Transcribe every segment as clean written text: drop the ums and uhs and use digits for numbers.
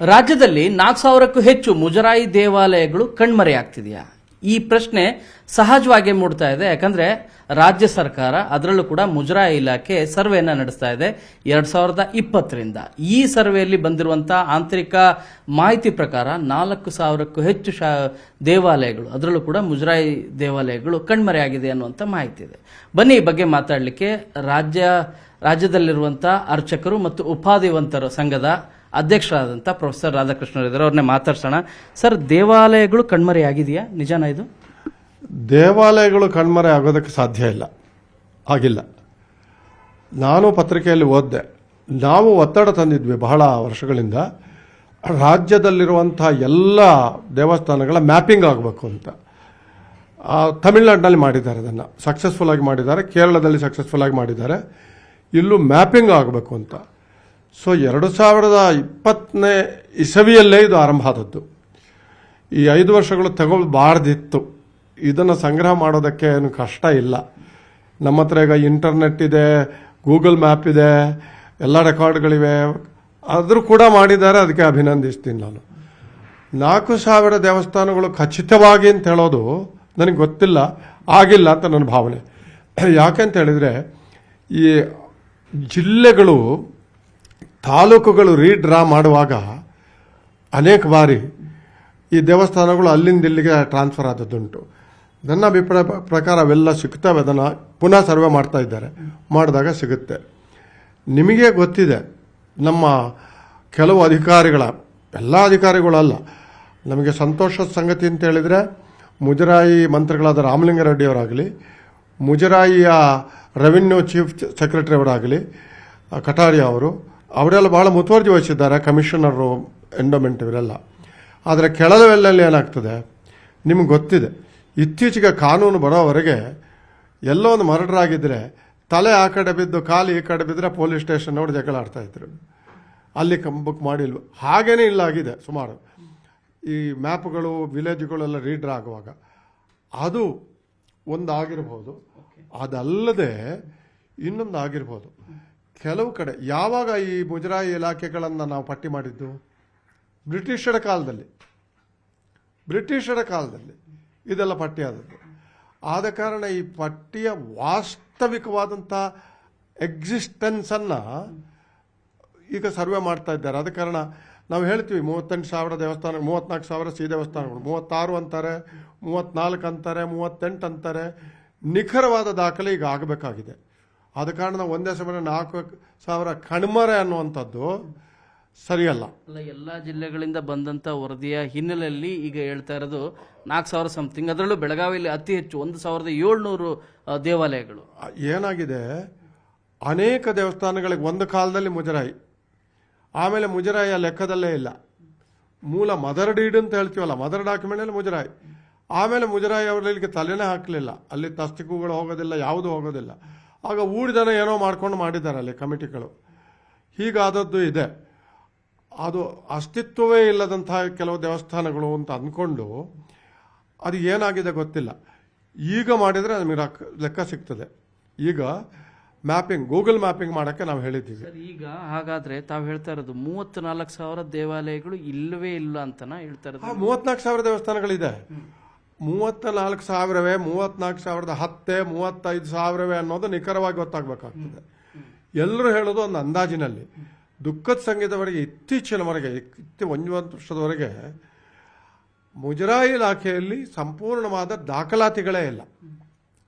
ರಾಜ್ಯದಲ್ಲಿ 4,000ಕ್ಕೂ ಹೆಚ್ಚು ಮುಜರಾಯಿ ದೇವಾಲಯಗಳು ಕಣ್ಮರೆಯಾಗ್ತಿದೆಯಾ? ಈ ಪ್ರಶ್ನೆ ಸಹಜವಾಗಿ ಮೂಡ್ತಾ ಇದೆ. ಯಾಕಂದ್ರೆ ರಾಜ್ಯ ಸರ್ಕಾರ ಅದರಲ್ಲೂ ಕೂಡ ಮುಜರಾಯಿ ಇಲಾಖೆ ಸರ್ವೆಯನ್ನ ನಡೆಸ್ತಾ ಇದೆ 2020ರಿಂದ. ಈ ಸರ್ವೆಯಲ್ಲಿ ಬಂದಿರುವಂತಹ ಆಂತರಿಕ ಮಾಹಿತಿ ಪ್ರಕಾರ 4,000ಕ್ಕೂ ಹೆಚ್ಚು ದೇವಾಲಯಗಳು, ಅದರಲ್ಲೂ ಕೂಡ ಮುಜರಾಯಿ ದೇವಾಲಯಗಳು ಕಣ್ಮರೆಯಾಗಿದೆ ಅನ್ನುವಂಥ ಮಾಹಿತಿ ಇದೆ. ಬನ್ನಿ ಈ ಬಗ್ಗೆ ಮಾತಾಡಲಿಕ್ಕೆ ರಾಜ್ಯದಲ್ಲಿರುವಂತಹ ಅರ್ಚಕರು ಮತ್ತು ಉಪಾಧಿವಂತರ ಸಂಘದ ಅಧ್ಯಕ್ಷರಾದಂಥ ಪ್ರೊಫೆಸರ್ ರಾಧಾಕೃಷ್ಣರಿದ್ದಾರೆ. ಅವ್ರನ್ನೇ ಮಾತಾಡ್ಸೋಣ. ಸರ್, ದೇವಾಲಯಗಳು ಕಣ್ಮರೆಯಾಗಿದೆಯಾ? ನಿಜಾನ ಇದು? ದೇವಾಲಯಗಳು ಕಣ್ಮರೆ ಆಗೋದಕ್ಕೆ ಸಾಧ್ಯ ಇಲ್ಲ, ಆಗಿಲ್ಲ. ನಾನು ಪತ್ರಿಕೆಯಲ್ಲಿ ಓದಿದೆ, ನಾವು ಒತ್ತಡ ತಂದಿದ್ವಿ ಬಹಳ ವರ್ಷಗಳಿಂದ, ರಾಜ್ಯದಲ್ಲಿರುವಂಥ ಎಲ್ಲ ದೇವಸ್ಥಾನಗಳ ಮ್ಯಾಪಿಂಗ್ ಆಗಬೇಕು ಅಂತ. ತಮಿಳುನಾಡಿನಲ್ಲಿ ಮಾಡಿದ್ದಾರೆ, ಅದನ್ನು ಸಕ್ಸಸ್ಫುಲ್ ಆಗಿ ಮಾಡಿದ್ದಾರೆ, ಕೇರಳದಲ್ಲಿ ಸಕ್ಸಸ್ಫುಲ್ ಆಗಿ ಮಾಡಿದ್ದಾರೆ. ಇಲ್ಲೂ ಮ್ಯಾಪಿಂಗ್ ಆಗಬೇಕು ಅಂತ. ಸೊ 2020ನೇ ಇಸವಿಯಲ್ಲೇ ಇದು ಆರಂಭ ಆದದ್ದು. ಈ 5 ವರ್ಷಗಳು ತಗೊಳ್ಬಾರ್ದಿತ್ತು. ಇದನ್ನು ಸಂಗ್ರಹ ಮಾಡೋದಕ್ಕೆ ಏನು ಕಷ್ಟ ಇಲ್ಲ. ನಮ್ಮ ಹತ್ರ ಈಗ ಇಂಟರ್ನೆಟ್ ಇದೆ, ಗೂಗಲ್ ಮ್ಯಾಪ್ ಇದೆ, ಎಲ್ಲ ರೆಕಾರ್ಡ್ಗಳಿವೆ. ಆದರೂ ಕೂಡ ಮಾಡಿದ್ದಾರೆ, ಅದಕ್ಕೆ ಅಭಿನಂದಿಸ್ತೀನಿ ನಾನು. 4,000 ದೇವಸ್ಥಾನಗಳು ಖಚಿತವಾಗಿ ಅಂತ ಹೇಳೋದು ನನಗೆ ಗೊತ್ತಿಲ್ಲ, ಆಗಿಲ್ಲ ಅಂತ ನನ್ನ ಭಾವನೆ. ಯಾಕೆಂತ ಹೇಳಿದರೆ, ಈ ಜಿಲ್ಲೆಗಳು ತಾಲೂಕುಗಳು ರೀಡ್ರಾ ಮಾಡುವಾಗ ಅನೇಕ ಬಾರಿ ಈ ದೇವಸ್ಥಾನಗಳು ಅಲ್ಲಿಂದ ಇಲ್ಲಿಗೆ ಟ್ರಾನ್ಸ್ಫರ್ ಆದದ್ದುಂಟು. ನನ್ನ ಅಭಿಪ್ರಾಯ ಪ್ರಕಾರ ಅವೆಲ್ಲ ಸಿಗ್ತವೆ. ಅದನ್ನು ಪುನಃ ಸರ್ವೆ ಮಾಡ್ತಾ ಇದ್ದಾರೆ, ಮಾಡಿದಾಗ ಸಿಗುತ್ತೆ. ನಿಮಗೆ ಗೊತ್ತಿದೆ, ನಮ್ಮ ಕೆಲವು ಅಧಿಕಾರಿಗಳ, ಎಲ್ಲ ಅಧಿಕಾರಿಗಳಲ್ಲ, ನಮಗೆ ಸಂತೋಷದ ಸಂಗತಿ ಅಂತ ಹೇಳಿದರೆ, ಮುಜರಾಯಿ ಮಂತ್ರಿಗಳಾದ ರಾಮಲಿಂಗಾರೆಡ್ಡಿ ಅವರಾಗಲಿ, ಮುಜರಾಯಿಯ ರೆವಿನ್ಯೂ ಚೀಫ್ ಸೆಕ್ರೆಟರಿ ಅವರಾಗಲಿ, ಕಟಾರಿಯಾ ಅವರೆಲ್ಲ ಭಾಳ ಮುತುವರ್ಜಿ ವಹಿಸಿದ್ದಾರೆ, ಕಮಿಷನರು, ಎಂಡೋಮೆಂಟ್ ಇವರೆಲ್ಲ. ಆದರೆ ಕೆಳಲೆವೆಲ್ಲಲ್ಲಿ ಏನಾಗ್ತದೆ ನಿಮ್ಗೆ ಗೊತ್ತಿದೆ, ಇತ್ತೀಚೆಗೆ ಕಾನೂನು ಬರೋವರೆಗೆ ಎಲ್ಲೋ ಒಂದು ಮರ್ಡರ್ ಆಗಿದ್ದರೆ ತಲೆ ಆ ಕಡೆ ಬಿದ್ದು ಕಾಲು ಈ ಕಡೆ ಬಿದ್ದರೆ ಪೊಲೀಸ್ ಸ್ಟೇಷನ್ ನೋಡಿ ಜಗಳ ಆಡ್ತಾಯಿದ್ರು. ಅಲ್ಲಿ ಬುಕ್ ಮಾಡಿಲ್ವ? ಹಾಗೇನೇ ಇಲ್ಲ ಆಗಿದೆ ಸುಮಾರು. ಈ ಮ್ಯಾಪ್ಗಳು, ವಿಲೇಜ್ಗಳೆಲ್ಲ ರೀಡರ್ ಆಗುವಾಗ ಅದು ಒಂದು ಆಗಿರ್ಬೋದು. ಅದಲ್ಲದೆ ಇನ್ನೊಂದು ಆಗಿರ್ಬೋದು. ಕೆಲವು ಕಡೆ ಯಾವಾಗ ಈ ಮುಜರಾಯಿ ಇಲಾಖೆಗಳನ್ನು ನಾವು ಪಟ್ಟಿ ಮಾಡಿದ್ದು? ಬ್ರಿಟಿಷರ ಕಾಲದಲ್ಲಿ ಇದೆಲ್ಲ ಪಟ್ಟಿ ಆದದ್ದು. ಆದ ಕಾರಣ ಈ ಪಟ್ಟಿಯ ವಾಸ್ತವಿಕವಾದಂಥ ಎಕ್ಸಿಸ್ಟೆನ್ಸನ್ನು ಈಗ ಸರ್ವೆ ಮಾಡ್ತಾ ಇದ್ದಾರೆ. ಆದ ಕಾರಣ ನಾವು ಹೇಳ್ತೀವಿ 38,000 ದೇವಸ್ಥಾನ, 34,000 ಸಿ ದೇವಸ್ಥಾನಗಳು, 36 ಅಂತಾರೆ, 34 ಅಂತಾರೆ, 38 ಅಂತಾರೆ. ನಿಖರವಾದ ದಾಖಲೆ ಈಗ ಆಗಬೇಕಾಗಿದೆ. ಆದ ಕಾರಣ ಒಂದೇ ಸಮಯ 4,000 ಕಣ್ಮರೆ ಅನ್ನುವಂಥದ್ದು ಸರಿಯಲ್ಲ. ಎಲ್ಲ ಜಿಲ್ಲೆಗಳಿಂದ ಬಂದಂಥ ವರದಿಯ ಹಿನ್ನೆಲೆಯಲ್ಲಿ ಈಗ ಹೇಳ್ತಾ ಇರೋದು 4,000 ಸಮಥಿಂಗ್. ಅದರಲ್ಲೂ ಬೆಳಗಾವಿಯಲ್ಲಿ ಅತಿ ಹೆಚ್ಚು 1,700 ದೇವಾಲಯಗಳು. ಏನಾಗಿದೆ, ಅನೇಕ ದೇವಸ್ಥಾನಗಳಿಗೆ ಒಂದು ಕಾಲದಲ್ಲಿ ಮುಜರಾಯಿ, ಆಮೇಲೆ ಮುಜರಾಯಿಯ ಲೆಕ್ಕದಲ್ಲೇ ಇಲ್ಲ. ಮೂಲ ಮದರ್ ಡೀಡ್ ಅಂತ ಹೇಳ್ತೀವಲ್ಲ, ಮದರ್ ಡಾಕ್ಯುಮೆಂಟಲ್ಲಿ ಮುಜರಾಯಿ. ಆಮೇಲೆ ಮುಜರಾಯಿ ಅವರಿಗೆ ತಲೆನೇ ಹಾಕಲಿಲ್ಲ, ಅಲ್ಲಿ ತಸ್ತಿಕುಗಳು ಹೋಗೋದಿಲ್ಲ, ಯಾವುದೂ ಹೋಗೋದಿಲ್ಲ. ಆಗ ಊರಿದನ ಏನೋ ಮಾಡ್ಕೊಂಡು ಮಾಡಿದ್ದಾರೆ ಅಲ್ಲಿ ಕಮಿಟಿಗಳು. ಹೀಗಾದದ್ದು ಇದೆ. ಅದು ಅಸ್ತಿತ್ವವೇ ಇಲ್ಲದಂತಹ ಕೆಲವು ದೇವಸ್ಥಾನಗಳು ಅಂತ ಅಂದ್ಕೊಂಡು ಅದು ಏನಾಗಿದೆ ಗೊತ್ತಿಲ್ಲ. ಈಗ ಮಾಡಿದರೆ ನಮಗೆ ಲೆಕ್ಕ ಸಿಗ್ತದೆ. ಈಗ ಮ್ಯಾಪಿಂಗ್, ಗೂಗಲ್ ಮ್ಯಾಪಿಂಗ್ ಮಾಡೋಕ್ಕೆ ನಾವು ಹೇಳಿದ್ದೀವಿ. ಈಗ ಹಾಗಾದರೆ ತಾವು ಹೇಳ್ತಾ ಇರೋದು 34,000 ದೇವಾಲಯಗಳು ಇಲ್ಲವೇ ಇಲ್ಲ ಅಂತನಾ ಹೇಳ್ತಾ ಇರೋದು? 34,000 ದೇವಸ್ಥಾನಗಳಿದೆ. 34,000ವೇ, 34,000 10, 35,000ವೇ ಅನ್ನೋದು ನಿಖರವಾಗಿ ಗೊತ್ತಾಗಬೇಕಾಗ್ತದೆ. ಎಲ್ಲರೂ ಹೇಳೋದು ಒಂದು ಅಂದಾಜಿನಲ್ಲಿ. ದುಃಖದ ಸಂಗೀತವರೆಗೆ ಇತ್ತೀಚಿನವರೆಗೆ 1 ವರ್ಷದವರೆಗೆ ಮುಜರಾಯಿ ಇಲಾಖೆಯಲ್ಲಿ ಸಂಪೂರ್ಣವಾದ ದಾಖಲಾತಿಗಳೇ ಇಲ್ಲ.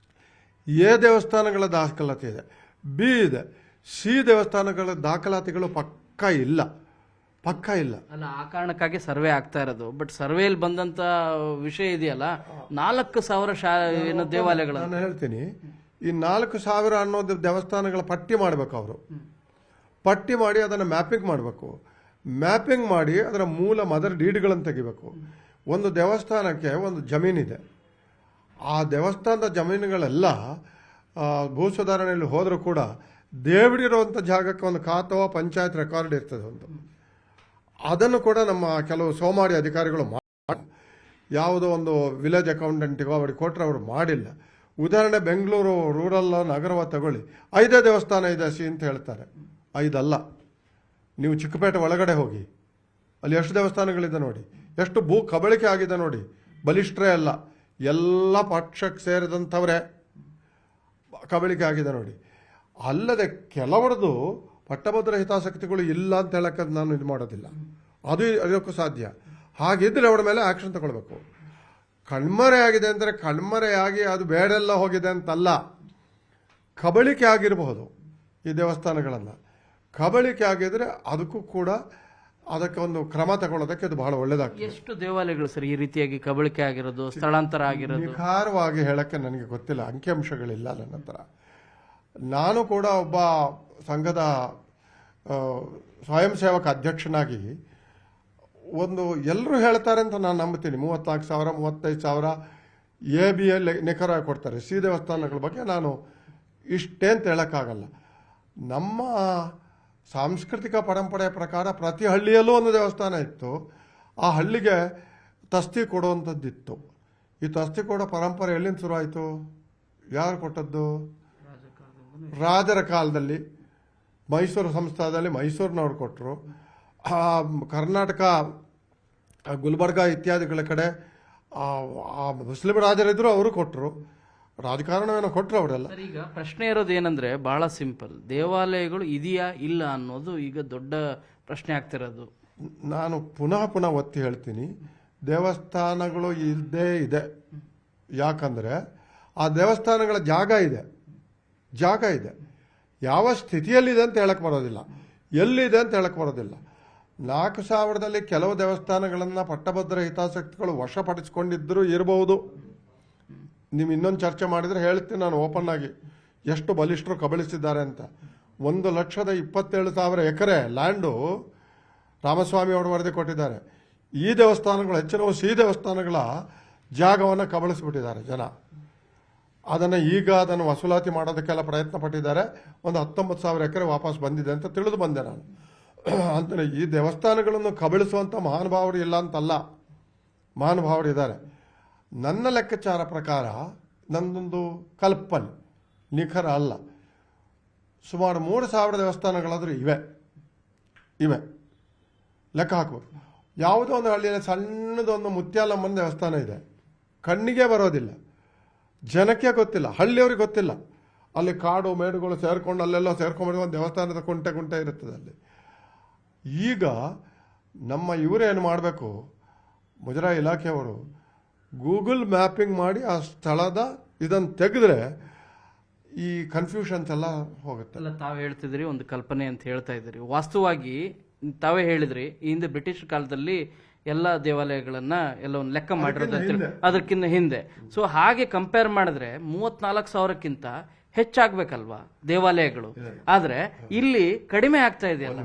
ಎ ದೇವಸ್ಥಾನಗಳ ದಾಖಲಾತಿ ಇದೆ, ಬಿ ಇದೆ, ಸಿ ದೇವಸ್ಥಾನಗಳ ದಾಖಲಾತಿಗಳು ಪಕ್ಕಾ ಇಲ್ಲ. ಅಲ್ಲ, ಆ ಕಾರಣಕ್ಕಾಗಿ ಸರ್ವೆ ಆಗ್ತಾ ಇರೋದು. ಬಟ್ ಸರ್ವೆಯಲ್ಲಿ ಬಂದಂತ ವಿಷಯ ಇದೆಯಲ್ಲ, 4,000 ದೇವಾಲಯಗಳು. ನಾನು ಹೇಳ್ತೀನಿ, ಈ 4,000 ಅನ್ನೋದು ದೇವಸ್ಥಾನಗಳ ಪಟ್ಟಿ ಮಾಡಬೇಕು. ಅವರು ಪಟ್ಟಿ ಮಾಡಿ ಅದನ್ನು ಮ್ಯಾಪಿಂಗ್ ಮಾಡಬೇಕು. ಮ್ಯಾಪಿಂಗ್ ಮಾಡಿ ಅದರ ಮೂಲ ಮದರ್ ಡೀಡ್ಗಳನ್ನು ತೆಗಿಬೇಕು. ಒಂದು ದೇವಸ್ಥಾನಕ್ಕೆ ಒಂದು ಜಮೀನಿದೆ, ಆ ದೇವಸ್ಥಾನದ ಜಮೀನುಗಳೆಲ್ಲ ಭೂ ಸುಧಾರಣೆಯಲ್ಲಿ ಹೋದರೂ ಕೂಡ ದೇವಡಿರುವಂಥ ಜಾಗಕ್ಕೆ ಒಂದು ಖಾತವ ಪಂಚಾಯತ್ ರೆಕಾರ್ಡ್ ಇರ್ತದೆ ಒಂದು. ಅದನ್ನು ಕೂಡ ನಮ್ಮ ಕೆಲವು ಸೋಮಾರಿ ಅಧಿಕಾರಿಗಳು ಯಾವುದೋ ಒಂದು ವಿಲೇಜ್ ಅಕೌಂಟೆಂಟಿಗೋ ಅವ್ರಿಗೆ ಕೊಟ್ಟರೆ ಅವರು ಮಾಡಿಲ್ಲ. ಉದಾಹರಣೆ ಬೆಂಗಳೂರು ರೂರಲ್ ನಗರವ ತಗೊಳ್ಳಿ, 5 ದೇವಸ್ಥಾನ ಇದೆ ಸಿ ಅಂತ ಹೇಳ್ತಾರೆ. 5 ಅಲ್ಲ, ನೀವು ಚಿಕ್ಕಪೇಟೆ ಒಳಗಡೆ ಹೋಗಿ ಅಲ್ಲಿ ಎಷ್ಟು ದೇವಸ್ಥಾನಗಳಿದೆ ನೋಡಿ, ಎಷ್ಟು ಭೂ ಕಬಳಿಕೆ ಆಗಿದೆ ನೋಡಿ. ಬಲಿಷ್ಠರೇ ಅಲ್ಲ, ಎಲ್ಲ ಪಕ್ಷಕ್ಕೆ ಸೇರಿದಂಥವರೇ ಕಬಳಿಕೆ ಆಗಿದೆ ನೋಡಿ. ಅಲ್ಲದೆ ಕೆಲವರದು ಪಟ್ಟಭದ್ರ ಹಿತಾಸಕ್ತಿಗಳು ಇಲ್ಲ ಅಂತ ಹೇಳಕ್ಕೆ ನಾನು ಇದು ಮಾಡೋದಿಲ್ಲ, ಅದು ಅದಕ್ಕೂ ಸಾಧ್ಯ. ಹಾಗಿದ್ರೆ ಅವರ ಮೇಲೆ ಆಕ್ಷನ್ ತಗೊಳ್ಬೇಕು. ಕಣ್ಮರೆ ಆಗಿದೆ ಅಂದರೆ ಕಣ್ಮರೆಯಾಗಿ ಅದು ಬೇರೆಲ್ಲ ಹೋಗಿದೆ ಅಂತಲ್ಲ, ಕಬಳಿಕೆ ಆಗಿರಬಹುದು ಈ ದೇವಸ್ಥಾನಗಳನ್ನು. ಕಬಳಿಕೆ ಆಗಿದ್ರೆ ಅದಕ್ಕೂ ಕೂಡ ಅದಕ್ಕೆ ಒಂದು ಕ್ರಮ ತಗೊಳ್ಳೋದಕ್ಕೆ ಅದು ಬಹಳ ಒಳ್ಳೇದಾಗ್ತದೆ. ಎಷ್ಟು ದೇವಾಲಯಗಳು ಸರ್ ಈ ರೀತಿಯಾಗಿ ಕಬಳಿಕೆ ಆಗಿರೋದು, ಸ್ಥಳಾಂತರ ಆಗಿರೋದು? ನಿಖಾರವಾಗಿ ಹೇಳಕ್ಕೆ ನನಗೆ ಗೊತ್ತಿಲ್ಲ, ಅಂಕಿಅಂಶಗಳಿಲ್ಲ ನನ್ನ ಹತ್ರ. ನಾನು ಕೂಡ ಒಬ್ಬ ಸಂಘದ ಸ್ವಯಂ ಸೇವಕ ಅಧ್ಯಕ್ಷನಾಗಿ ಎಲ್ಲರೂ ಹೇಳ್ತಾರೆ ಅಂತ ನಾನು ನಂಬ್ತೀನಿ. 34,000 35,000 ABL ನಿಖರ ಕೊಡ್ತಾರೆ. ಸಿ ದೇವಸ್ಥಾನಗಳ ಬಗ್ಗೆ ನಾನು ಇಷ್ಟೇ ಅಂತ ಹೇಳೋಕ್ಕಾಗಲ್ಲ. ನಮ್ಮ ಸಾಂಸ್ಕೃತಿಕ ಪರಂಪರೆಯ ಪ್ರಕಾರ ಪ್ರತಿ ಹಳ್ಳಿಯಲ್ಲೂ ಒಂದು ದೇವಸ್ಥಾನ ಇತ್ತು. ಆ ಹಳ್ಳಿಗೆ ತಸ್ತಿ ಕೊಡುವಂಥದ್ದಿತ್ತು. ಈ ತಸ್ತಿ ಕೊಡೋ ಪರಂಪರೆ ಎಲ್ಲಿಂದ ಶುರು ಆಯಿತು? ಯಾರು ಕೊಟ್ಟದ್ದು? ರಾಜರ ಕಾಲದಲ್ಲಿ ಮೈಸೂರು ಸಂಸ್ಥಾನದಲ್ಲಿ ಮೈಸೂರಿನವ್ರು ಕೊಟ್ಟರು. ಕರ್ನಾಟಕ ಗುಲ್ಬರ್ಗ ಇತ್ಯಾದಿಗಳ ಕಡೆ ಮುಸ್ಲಿಂ ರಾಜರಿದ್ರು ಅವರು ಕೊಟ್ಟರು. ರಾಜಕಾರಣವೇನೋ ಕೊಟ್ಟರು ಅವರೆಲ್ಲ. ಈಗ ಪ್ರಶ್ನೆ ಇರೋದು ಏನಂದ್ರೆ ಬಹಳ ಸಿಂಪಲ್, ದೇವಾಲಯಗಳು ಇದೆಯಾ ಇಲ್ಲ ಅನ್ನೋದು ಈಗ ದೊಡ್ಡ ಪ್ರಶ್ನೆ ಆಗ್ತಿರೋದು. ನಾನು ಪುನಃ ಒತ್ತಿ ಹೇಳ್ತೀನಿ, ದೇವಸ್ಥಾನಗಳು ಇದ್ದೇ ಇದೆ. ಯಾಕಂದ್ರೆ ಆ ದೇವಸ್ಥಾನಗಳ ಜಾಗ ಇದೆ. ಯಾವ ಸ್ಥಿತಿಯಲ್ಲಿದೆ ಅಂತ ಹೇಳಕ್ ಬರೋದಿಲ್ಲ, ಎಲ್ಲಿದೆ ಅಂತ ಹೇಳಕ್ ಬರೋದಿಲ್ಲ. 4,000ದಲ್ಲಿ ಕೆಲವು ದೇವಸ್ಥಾನಗಳನ್ನು ಪಟ್ಟಭದ್ರ ಹಿತಾಸಕ್ತಿಗಳು ವಶಪಡಿಸಿಕೊಂಡಿದ್ದರೂ ಇರಬಹುದು. ನೀವು ಇನ್ನೊಂದು ಚರ್ಚೆ ಮಾಡಿದರೆ ಹೇಳ್ತೀನಿ ನಾನು ಓಪನ್ ಆಗಿ, ಎಷ್ಟು ಬಲಿಷ್ಠರು ಕಬಳಿಸಿದ್ದಾರೆ ಅಂತ. 1,27,000 ಎಕರೆ ಲ್ಯಾಂಡು ರಾಮಸ್ವಾಮಿ ಅವರು ವರದಿ ಕೊಟ್ಟಿದ್ದಾರೆ. ಈ ದೇವಸ್ಥಾನಗಳು ಹೆಚ್ಚಿನ ಸಿ ದೇವಸ್ಥಾನಗಳ ಜಾಗವನ್ನು ಕಬಳಿಸಿಬಿಟ್ಟಿದ್ದಾರೆ ಜನ. ಅದನ್ನು ವಸೂಲಾತಿ ಮಾಡೋದಕ್ಕೆಲ್ಲ ಪ್ರಯತ್ನ ಪಟ್ಟಿದ್ದಾರೆ. ಒಂದು 19,000 ಎಕರೆ ವಾಪಸ್ ಬಂದಿದೆ ಅಂತ ತಿಳಿದು ಬಂದೆ ನಾನು. ಅಂದರೆ ಈ ದೇವಸ್ಥಾನಗಳನ್ನು ಕಬಳಿಸುವಂಥ ಮಹಾನುಭಾವರು ಇಲ್ಲ ಅಂತಲ್ಲ, ಮಹಾನುಭಾವರು ಇದ್ದಾರೆ. ನನ್ನ ಲೆಕ್ಕಾಚಾರ ಪ್ರಕಾರ, ನನ್ನೊಂದು ಕಲ್ಪನೆ, ನಿಖರ ಅಲ್ಲ, ಸುಮಾರು 3,000 ದೇವಸ್ಥಾನಗಳಾದರೂ ಇವೆ ಲೆಕ್ಕ ಹಾಕಬೇಕು. ಯಾವುದೋ ಒಂದು ಹಳ್ಳಿಯಲ್ಲಿ ಸಣ್ಣದೊಂದು ಮುತ್ಯಾಲಮ್ಮನ ದೇವಸ್ಥಾನ ಇದೆ, ಕಣ್ಣಿಗೆ ಬರೋದಿಲ್ಲ, ಜನಕ್ಕೆ ಗೊತ್ತಿಲ್ಲ, ಹಳ್ಳಿಯವ್ರಿಗೆ ಗೊತ್ತಿಲ್ಲ. ಅಲ್ಲಿ ಕಾಡು ಮೇಡುಗಳು ಸೇರ್ಕೊಂಡು ಅಲ್ಲೆಲ್ಲ ಸೇರ್ಕೊಂಡು ಒಂದು ದೇವಸ್ಥಾನದ ಕುಂಟೆ ಇರುತ್ತದೆ ಅಲ್ಲಿ. ಈಗ ನಮ್ಮ ಇವರೇನು ಮಾಡಬೇಕು, ಮುಜರಾಯಿ ಇಲಾಖೆಯವರು ಗೂಗಲ್ ಮ್ಯಾಪಿಂಗ್ ಮಾಡಿ ಆ ಸ್ಥಳದ ಇದನ್ನು ತೆಗೆದ್ರೆ ಈ ಕನ್ಫ್ಯೂಷನ್ಸ್ ಎಲ್ಲ ಹೋಗುತ್ತೆ. ಅಲ್ಲ, ತಾವು ಹೇಳ್ತಿದ್ರಿ ಒಂದು ಕಲ್ಪನೆ ಅಂತ ಹೇಳ್ತಾ ಇದ್ದೀರಿ. ವಾಸ್ತವವಾಗಿ ತಾವೇ ಹೇಳಿದ್ರಿ, ಈ ಹಿಂದೆ ಬ್ರಿಟಿಷ್ ಕಾಲದಲ್ಲಿ ಎಲ್ಲ ದೇವಾಲಯಗಳನ್ನ ಎಲ್ಲ ಒಂದು ಲೆಕ್ಕ ಮಾಡಿರೋದು ಅದಕ್ಕಿಂತ ಹಿಂದೆ. ಸೊ ಹಾಗೆ ಕಂಪೇರ್ ಮಾಡಿದ್ರೆ 34,000ಕ್ಕಿಂತ ಹೆಚ್ಚಾಗ್ಬೇಕಲ್ವಾ ದೇವಾಲಯಗಳು? ಆದ್ರೆ ಇಲ್ಲಿ ಕಡಿಮೆ ಆಗ್ತಾ ಇದೆಯಲ್ಲ.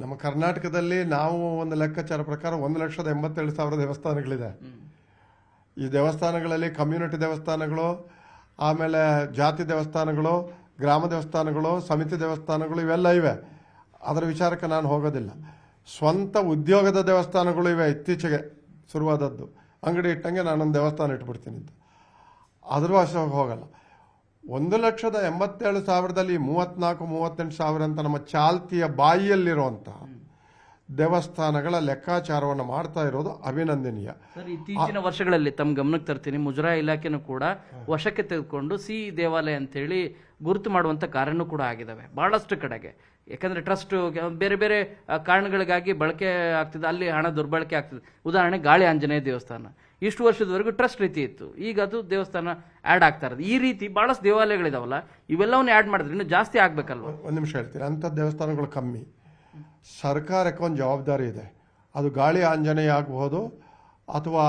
ನಮ್ಮ ಕರ್ನಾಟಕದಲ್ಲಿ ನಾವು ಒಂದು ಲೆಕ್ಕಾಚಾರ ಪ್ರಕಾರ 1,87,000 ದೇವಸ್ಥಾನಗಳಿದೆ. ಈ ದೇವಸ್ಥಾನಗಳಲ್ಲಿ ಕಮ್ಯುನಿಟಿ ದೇವಸ್ಥಾನಗಳು, ಆಮೇಲೆ ಜಾತಿ ದೇವಸ್ಥಾನಗಳು, ಗ್ರಾಮ ದೇವಸ್ಥಾನಗಳು, ಸಮಿತಿ ದೇವಸ್ಥಾನಗಳು ಇವೆಲ್ಲ ಇವೆ. ಅದರ ವಿಚಾರಕ್ಕೆ ನಾನು ಹೋಗೋದಿಲ್ಲ. ಸ್ವಂತ ಉದ್ಯೋಗದ ದೇವಸ್ಥಾನಗಳು ಇವೆ, ಇತ್ತೀಚೆಗೆ ಶುರುವಾದದ್ದು. ಅಂಗಡಿ ಇಟ್ಟಂಗೆ ನಾನೊಂದು ದೇವಸ್ಥಾನ ಇಟ್ಬಿಡ್ತೀನಿ ಅಂತ, ಅದ್ರ ವಾಸ್ತವಕ್ಕೆ ಹೋಗಲ್ಲ. 1,87,000ದಲ್ಲಿ 34,000-38,000 ಅಂತ ನಮ್ಮ ಚಾಲ್ತಿಯ ಬಾಯಿಯಲ್ಲಿರುವಂಥ ದೇವಸ್ಥಾನಗಳ ಲೆಕ್ಕಾಚಾರವನ್ನು ಮಾಡ್ತಾ ಇರೋದು ಅಭಿನಂದನೀಯ. ಸರ್, ಇತ್ತೀಚಿನ ವರ್ಷಗಳಲ್ಲಿ ತಮ್ಮ ಗಮನಕ್ಕೆ ತರ್ತೀನಿ, ಮುಜರಾಯಿ ಇಲಾಖೆನೂ ಕೂಡ ವಶಕ್ಕೆ ತೆಗೆದುಕೊಂಡು ಸಿ ದೇವಾಲಯ ಅಂತೇಳಿ ಗುರುತು ಮಾಡುವಂತ ಕಾರ್ಯನೂ ಕೂಡ ಆಗಿದ್ದಾವೆ ಬಹಳಷ್ಟು ಕಡೆಗೆ. ಯಾಕಂದ್ರೆ ಟ್ರಸ್ಟ್ ಬೇರೆ ಬೇರೆ ಕಾರಣಗಳಿಗಾಗಿ ಬಳಕೆ ಆಗ್ತಿದೆ, ಅಲ್ಲಿ ಹಣ ದುರ್ಬಳಕೆ ಆಗ್ತಿದೆ. ಉದಾಹರಣೆ ಗಾಳಿ ಆಂಜನೇಯ ದೇವಸ್ಥಾನ ಇಷ್ಟು ವರ್ಷದವರೆಗೂ ಟ್ರಸ್ಟ್ ರೀತಿ ಇತ್ತು, ಈಗ ಅದು ದೇವಸ್ಥಾನ ಆ್ಯಡ್ ಆಗ್ತಾ ಇರೋದು. ಈ ರೀತಿ ಬಹಳಷ್ಟು ದೇವಾಲಯಗಳಿದಾವಲ್ಲ, ಇವೆಲ್ಲವನ್ನ ಆ್ಯಡ್ ಮಾಡಿದ್ರೆ ಇನ್ನೂ ಜಾಸ್ತಿ ಆಗ್ಬೇಕಲ್ವ? ಒಂದು ನಿಮಿಷ ಹೇಳ್ತೀನಿ, ಅಂಥ ದೇವಸ್ಥಾನಗಳು ಕಮ್ಮಿ. ಸರ್ಕಾರಕ್ಕೆ ಒಂದು ಜವಾಬ್ದಾರಿ ಇದೆ. ಅದು ಗಾಳಿ ಆಂಜನೇಯ ಆಗಬಹುದು ಅಥವಾ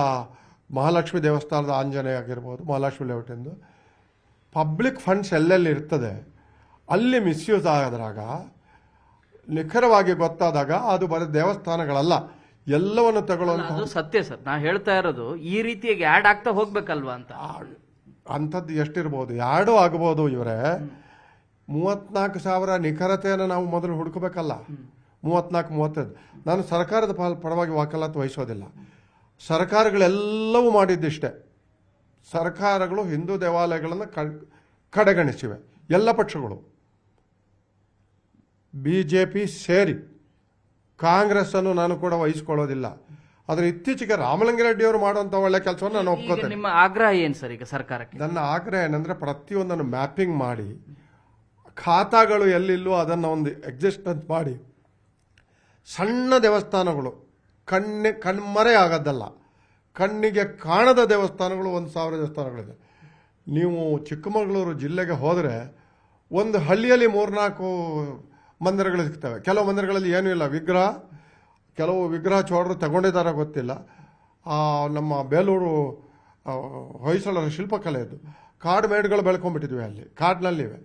ಮಹಾಲಕ್ಷ್ಮಿ ದೇವಸ್ಥಾನದ ಆಂಜನೇಯ ಆಗಿರ್ಬೋದು, ಮಹಾಲಕ್ಷ್ಮಿ ಲೇಔಟಿಂದು. ಪಬ್ಲಿಕ್ ಫಂಡ್ಸ್ ಎಲ್ಲೆಲ್ಲಿ ಇರ್ತದೆ ಅಲ್ಲಿ ಮಿಸ್ಯೂಸ್ ಆದಾಗ, ನಿಖರವಾಗಿ ಗೊತ್ತಾದಾಗ ಅದು ಬರೀ ದೇವಸ್ಥಾನಗಳಲ್ಲ, ಎಲ್ಲವನ್ನು ತಗೊಳ್ಳುವಂತ. ಅದು ಸತ್ಯ ಸರ್, ನಾ ಹೇಳ್ತಾ ಇರೋದು ಈ ರೀತಿಯಾಗಿ ಆ್ಯಡ್ ಆಗ್ತಾ ಹೋಗ್ಬೇಕಲ್ವಾ ಅಂತ. ಅಂಥದ್ದು ಎಷ್ಟಿರ್ಬೋದು, ಯಾರ್ಡೂ ಆಗಬಹುದು. ಇವರೇ 34,000 ನಿಖರತೆಯನ್ನು ನಾವು ಮೊದಲು ಹುಡುಕಬೇಕಲ್ಲ. 34-35 ನಾನು ಸರ್ಕಾರದ ಪರವಾಗಿ ವಕಾಲತ್ತು ವಹಿಸೋದಿಲ್ಲ. ಸರ್ಕಾರಗಳೆಲ್ಲವೂ ಮಾಡಿದ್ದಿಷ್ಟೇ. ಸರ್ಕಾರಗಳು ಹಿಂದೂ ದೇವಾಲಯಗಳನ್ನು ಕಡೆಗಣಿಸಿವೆ, ಎಲ್ಲ ಪಕ್ಷಗಳು, BJP ಸೇರಿ ಕಾಂಗ್ರೆಸ್ಸನ್ನು ನಾನು ಕೂಡ ವಹಿಸ್ಕೊಳ್ಳೋದಿಲ್ಲ. ಆದರೆ ಇತ್ತೀಚೆಗೆ ರಾಮಲಿಂಗಾರೆಡ್ಡಿಯವರು ಮಾಡುವಂಥ ಒಳ್ಳೆ ಕೆಲಸವನ್ನು ನಾನು ಒಪ್ಕೋತೇನೆ. ನಿಮ್ಮ ಆಗ್ರಹ ಏನು ಸರ್ ಈಗ ಸರ್ಕಾರಕ್ಕೆ? ನನ್ನ ಆಗ್ರಹ ಏನಂದರೆ ಪ್ರತಿಯೊಂದನ್ನು ಮ್ಯಾಪಿಂಗ್ ಮಾಡಿ ಖಾತಾಗಳು ಎಲ್ಲಿಲ್ಲೋ ಅದನ್ನು ಒಂದು ಎಕ್ಸಿಸ್ಟೆನ್ಸ್ ಮಾಡಿ ಸಣ್ಣ ದೇವಸ್ಥಾನಗಳು ಕಣ್ಮರೆ ಆಗೋದಲ್ಲ, ಕಣ್ಣಿಗೆ ಕಾಣದ ದೇವಸ್ಥಾನಗಳು 1000 ದೇವಸ್ಥಾನಗಳಿದೆ. ನೀವು ಚಿಕ್ಕಮಗಳೂರು ಜಿಲ್ಲೆಗೆ ಹೋದರೆ ಒಂದು ಹಳ್ಳಿಯಲ್ಲಿ 3-4 ಮಂದಿರಗಳು ಸಿಗ್ತವೆ. ಕೆಲವು ಮಂದಿರಗಳಲ್ಲಿ ಏನೂ ಇಲ್ಲ, ವಿಗ್ರಹ, ಕೆಲವು ವಿಗ್ರಹ ಚೋಡರು ತಗೊಂಡಿದ್ದಾರೆ ಗೊತ್ತಿಲ್ಲ. ನಮ್ಮ ಬೇಲೂರು ಹೊಯ್ಸಳರ ಶಿಲ್ಪಕಲೆಯದ್ದು ಕಾಡು ಮೇಡುಗಳು ಬೆಳ್ಕೊಂಡ್ಬಿಟ್ಟಿದ್ವಿ, ಅಲ್ಲಿ ಕಾಡಿನಲ್ಲಿವೆ.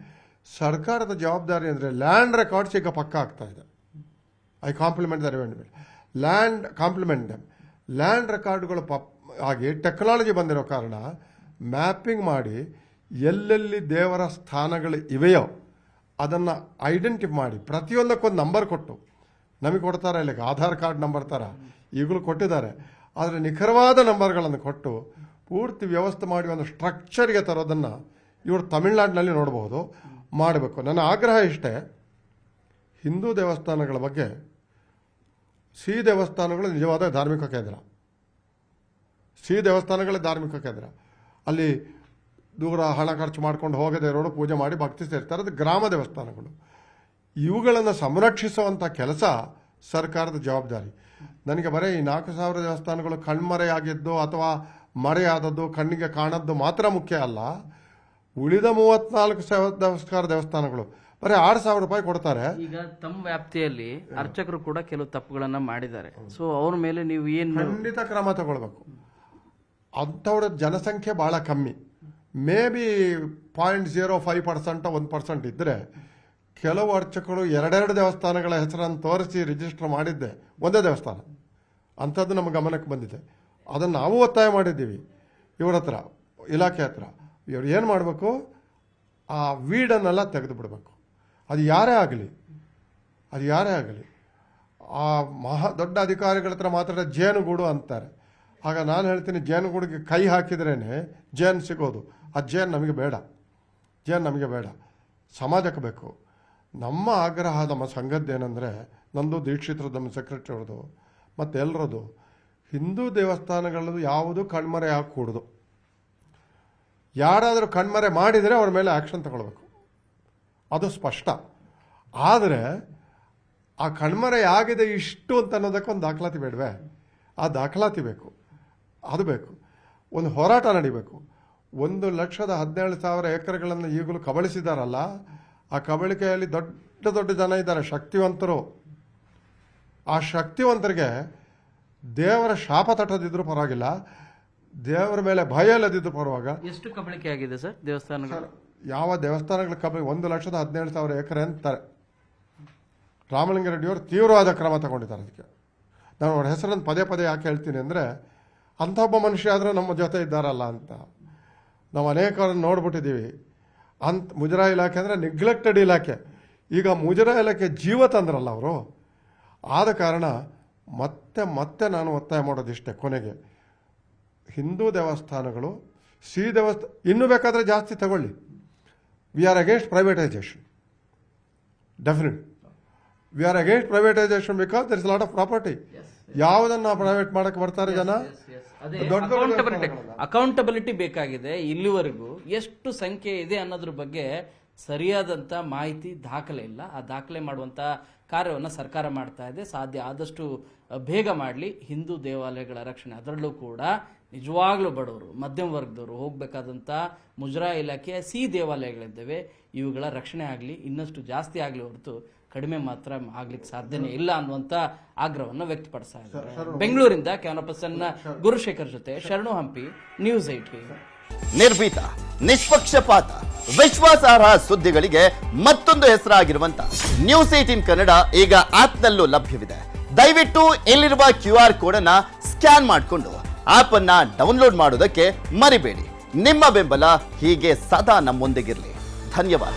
ಸರ್ಕಾರದ ಜವಾಬ್ದಾರಿ ಅಂದರೆ ಲ್ಯಾಂಡ್ ರೆಕಾರ್ಡ್ಸ್ ಈಗ ಪಕ್ಕ ಆಗ್ತಾ ಇದೆ. I compliment the revenue land ರೆಕಾರ್ಡ್ಗಳು ಆಗಿ ಟೆಕ್ನಾಲಜಿ ಬಂದಿರೋ ಕಾರಣ ಮ್ಯಾಪಿಂಗ್ ಮಾಡಿ ಎಲ್ಲೆಲ್ಲಿ ದೇವರ ಸ್ಥಾನಗಳು ಇವೆಯೋ ಅದನ್ನು ಐಡೆಂಟಿಫೈ ಮಾಡಿ ಪ್ರತಿಯೊಂದಕ್ಕೊಂದು ನಂಬರ್ ಕೊಟ್ಟು ನಮಗೆ ಕೊಡ್ತಾರೆ. ಇಲ್ಲಿಗೆ ಆಧಾರ್ ಕಾರ್ಡ್ ನಂಬರ್ ಥರ ಈಗಲೂ ಕೊಟ್ಟಿದ್ದಾರೆ. ಆದರೆ ನಿಖರವಾದ ನಂಬರ್ಗಳನ್ನು ಕೊಟ್ಟು ಪೂರ್ತಿ ವ್ಯವಸ್ಥೆ ಮಾಡಿ ಒಂದು ಸ್ಟ್ರಕ್ಚರ್ಗೆ ತರೋದನ್ನು ಇವರು ತಮಿಳುನಾಡಿನಲ್ಲಿ ನೋಡಬಹುದು, ಮಾಡಬೇಕು. ನನ್ನ ಆಗ್ರಹ ಇಷ್ಟೇ, ಹಿಂದೂ ದೇವಸ್ಥಾನಗಳ ಬಗ್ಗೆ ದೇವಸ್ಥಾನಗಳು ನಿಜವಾದ ಧಾರ್ಮಿಕ ಕೇಂದ್ರ, ದೇವಸ್ಥಾನಗಳೇ ಧಾರ್ಮಿಕ ಕೇಂದ್ರ. ಅಲ್ಲಿ ದೂರ ಹಣ ಖರ್ಚು ಮಾಡ್ಕೊಂಡು ಹೋಗದೆ ಇರೋರು ಪೂಜೆ ಮಾಡಿ ಭಕ್ತಿ ಸೇರ್ತಾರೆ. ಅದು ಗ್ರಾಮ ದೇವಸ್ಥಾನಗಳು. ಇವುಗಳನ್ನು ಸಂರಕ್ಷಿಸುವಂಥ ಕೆಲಸ ಸರ್ಕಾರದ ಜವಾಬ್ದಾರಿ. ನನಗೆ ಬರೀ ಈ 4000 ದೇವಸ್ಥಾನಗಳು ಕಣ್ಮರೆಯಾಗಿದ್ದು ಅಥವಾ ಮರೆಯಾದದ್ದು ಕಣ್ಣಿಗೆ ಕಾಣದ್ದು ಮಾತ್ರ ಮುಖ್ಯ ಅಲ್ಲ. ಉಳಿದ 34,000 ದೇವಸ್ಥಾನಗಳು ಬರೀ 6,000 ರೂಪಾಯಿ ಕೊಡ್ತಾರೆ. ಈಗ ತಮ್ಮ ವ್ಯಾಪ್ತಿಯಲ್ಲಿ ಅರ್ಚಕರು ಕೂಡ ಕೆಲವು ತಪ್ಪುಗಳನ್ನ ಮಾಡಿದ್ದಾರೆ. ಸೊ ಅವ್ರ ಮೇಲೆ ನೀವು ಏನು ಖಂಡಿತ ಕ್ರಮ ತಗೊಳ್ಬೇಕು. ಅಂಥವ್ರ ಜನಸಂಖ್ಯೆ ಭಾಳ ಕಮ್ಮಿ, ಮೇ ಬಿ 0.05% 1% ಇದ್ದರೆ ಕೆಲವು ಅರ್ಚಕರು 2 ದೇವಸ್ಥಾನಗಳ ಹೆಸರನ್ನು ತೋರಿಸಿ ರಿಜಿಸ್ಟರ್ ಮಾಡಿದ್ದೆ, ಒಂದೇ ದೇವಸ್ಥಾನ. ಅಂಥದ್ದು ನಮ್ಮ ಗಮನಕ್ಕೆ ಬಂದಿದೆ. ಅದನ್ನು ನಾವು ಒತ್ತಾಯ ಮಾಡಿದ್ದೀವಿ ಇವ್ರ ಹತ್ರ, ಇಲಾಖೆ ಹತ್ರ. ಇವ್ರು ಏನು ಮಾಡಬೇಕು, ಆ ವೀಡನ್ನೆಲ್ಲ ತೆಗೆದು ಬಿಡಬೇಕು. ಅದು ಯಾರೇ ಆಗಲಿ ಆ ದೊಡ್ಡ ಅಧಿಕಾರಿಗಳ ಹತ್ರ ಮಾತ್ರ ಜೇನುಗೂಡು ಅಂತಾರೆ. ಆಗ ನಾನು ಹೇಳ್ತೀನಿ, ಜೇನುಗೂಡಿಗೆ ಕೈ ಹಾಕಿದ್ರೇ ಜೇನು ಸಿಗೋದು. ಆ ಜೇನು ನಮಗೆ ಬೇಡ, ಸಮಾಜಕ್ಕೆ ಬೇಕು. ನಮ್ಮ ಆಗ್ರಹ, ನಮ್ಮ ಸಂಘದ್ದೇನೆಂದರೆ, ನಂದು ದೀಕ್ಷಿತರು, ನಮ್ಮ ಸೆಕ್ರೆಟರಿ ಅವ್ರದ್ದು ಮತ್ತು ಎಲ್ಲರದು, ಹಿಂದೂ ದೇವಸ್ಥಾನಗಳದ್ದು ಯಾವುದು ಕಣ್ಮರೆ ಹಾಕೂಡ್ದು. ಯಾರಾದರೂ ಕಣ್ಮರೆ ಮಾಡಿದರೆ ಅವ್ರ ಮೇಲೆ ಆ್ಯಕ್ಷನ್ ತಗೊಳ್ಬೇಕು, ಅದು ಸ್ಪಷ್ಟ. ಆದರೆ ಆ ಕಣ್ಮರೆ ಆಗಿದೆ ಇಷ್ಟು ಅಂತ ಅನ್ನೋದಕ್ಕೆ ಒಂದು ದಾಖಲಾತಿ ಬೇಡವೆ? ಆ ದಾಖಲಾತಿ ಬೇಕು, ಅದು ಬೇಕು. ಒಂದು ಹೋರಾಟ ನಡಿಬೇಕು. 1,17,000 ಎಕರೆಗಳನ್ನು ಈಗಲೂ ಕಬಳಿಸಿದಾರಲ್ಲ, ಆ ಕಬಳಿಕೆಯಲ್ಲಿ ದೊಡ್ಡ ಜನ ಇದ್ದಾರೆ, ಶಕ್ತಿವಂತರು. ಆ ಶಕ್ತಿವಂತರಿಗೆ ದೇವರ ಶಾಪ ತಟ್ಟದಿದ್ರೂ ಪರವಾಗಿಲ್ಲ, ದೇವರ ಮೇಲೆ ಭಯ ಇಲ್ಲದಿದ್ದು ಪರವಾಗ. ಎಷ್ಟು ಕಬಳಿಕೆ ಆಗಿದೆ ಸರ್ ದೇವಸ್ಥಾನಗಳು? ಯಾವ ದೇವಸ್ಥಾನಗಳ ಕಬಳಿ 1,17,000 ಎಕರೆ ಅಂತಾರೆ. ರಾಮಲಿಂಗಾರೆಡ್ಡಿಯವರು ತೀವ್ರವಾದ ಕ್ರಮ ತಗೊಂಡಿದ್ದಾರೆ. ಅದಕ್ಕೆ ನಾನು ಅವ್ರ ಹೆಸರನ್ನು ಪದೇ ಯಾಕೆ ಹೇಳ್ತೀನಿ ಅಂದರೆ, ಅಂಥ ಒಬ್ಬ ಮನುಷ್ಯ ಆದರೂ ನಮ್ಮ ಜೊತೆ ಇದ್ದಾರಲ್ಲ ಅಂತ. ನಾವು ಅನೇಕರನ್ನು ನೋಡ್ಬಿಟ್ಟಿದ್ದೀವಿ. ಮುಜರಾಯಿ ಇಲಾಖೆ ಅಂದರೆ ನೆಗ್ಲೆಕ್ಟೆಡ್ ಇಲಾಖೆ. ಈಗ ಮುಜರಾಯಿ ಇಲಾಖೆ ಜೀವ ತಂದ್ರಲ್ಲ ಅವರು. ಆದ ಕಾರಣ ಮತ್ತೆ ನಾನು ಒತ್ತಾಯ ಮಾಡೋದಿಷ್ಟೇ, ಕೊನೆಗೆ ಹಿಂದೂ ದೇವಸ್ಥಾನಗಳು ಇನ್ನೂ ಬೇಕಾದರೆ ಜಾಸ್ತಿ ತಗೊಳ್ಳಿ. We are against privatisation, definite. We are against privatisation because there is lot of property. ಯಾವುದನ್ನು ಪ್ರೈವೇಟ್ ಮಾಡಕ್ಕೆ ಬರ್ತಾರೆ ಜನ? ಅಕೌಂಟಬಿಲಿಟಿ ಬೇಕಾಗಿದೆ. ಇಲ್ಲಿವರೆಗೂ ಎಷ್ಟು ಸಂಖ್ಯೆ ಇದೆ ಅನ್ನೋದ್ರ ಬಗ್ಗೆ ಸರಿಯಾದಂಥ ಮಾಹಿತಿ, ದಾಖಲೆ ಇಲ್ಲ. ಆ ದಾಖಲೆ ಮಾಡುವಂಥ ಕಾರ್ಯವನ್ನು ಸರ್ಕಾರ ಮಾಡ್ತಾ ಇದೆ. ಸಾಧ್ಯ ಆದಷ್ಟು ಬೇಗ ಮಾಡಲಿ ಹಿಂದೂ ದೇವಾಲಯಗಳ ರಕ್ಷಣೆ. ಅದರಲ್ಲೂ ಕೂಡ ನಿಜವಾಗ್ಲೂ ಬಡವರು, ಮಧ್ಯಮ ವರ್ಗದವರು ಹೋಗಬೇಕಾದಂಥ ಮುಜರಾಯಿ ಇಲಾಖೆಯ ದೇವಾಲಯಗಳಿದ್ದಾವೆ, ಇವುಗಳ ರಕ್ಷಣೆ ಆಗಲಿ, ಇನ್ನಷ್ಟು ಜಾಸ್ತಿ ಆಗಲಿ ಹೊರತು ಕಡಿಮೆ ಮಾತ್ರ ಆಗ್ಲಿಕ್ಕೆ ಸಾಧ್ಯನೇ ಇಲ್ಲ ಅನ್ನುವಂಥ ಆಗ್ರಹವನ್ನು ವ್ಯಕ್ತಪಡಿಸ್ತಾ ಇದ್ದಾರೆ. ಬೆಂಗಳೂರಿಂದ ಕ್ಯಾಮರಾ ಪರ್ಸನ್ ಗುರುಶೇಖರ್ ಜೊತೆ ಶರಣು ಹಂಪಿ, ನ್ಯೂಸ್ 18. ನಿರ್ಭೀತ, ನಿಷ್ಪಕ್ಷಪಾತ, ವಿಶ್ವಾಸಾರ್ಹ ಸುದ್ದಿಗಳಿಗೆ ಮತ್ತೊಂದು ಹೆಸರಾಗಿರುವಂತ ನ್ಯೂಸ್ 18 ಕನ್ನಡ ಈಗ ಆಪ್ನಲ್ಲೂ ಲಭ್ಯವಿದೆ. ದಯವಿಟ್ಟು ಇಲ್ಲಿರುವ QR ಕೋಡ್ ಅನ್ನ ಸ್ಕ್ಯಾನ್ ಮಾಡಿಕೊಂಡು ಆಪ್ ಅನ್ನ ಡೌನ್ಲೋಡ್ ಮಾಡೋದಕ್ಕೆ ಮರಿಬೇಡಿ. ನಿಮ್ಮ ಬೆಂಬಲ ಹೀಗೆ ಸದಾ ನಮ್ಮೊಂದಿಗಿರಲಿ. ಧನ್ಯವಾದ.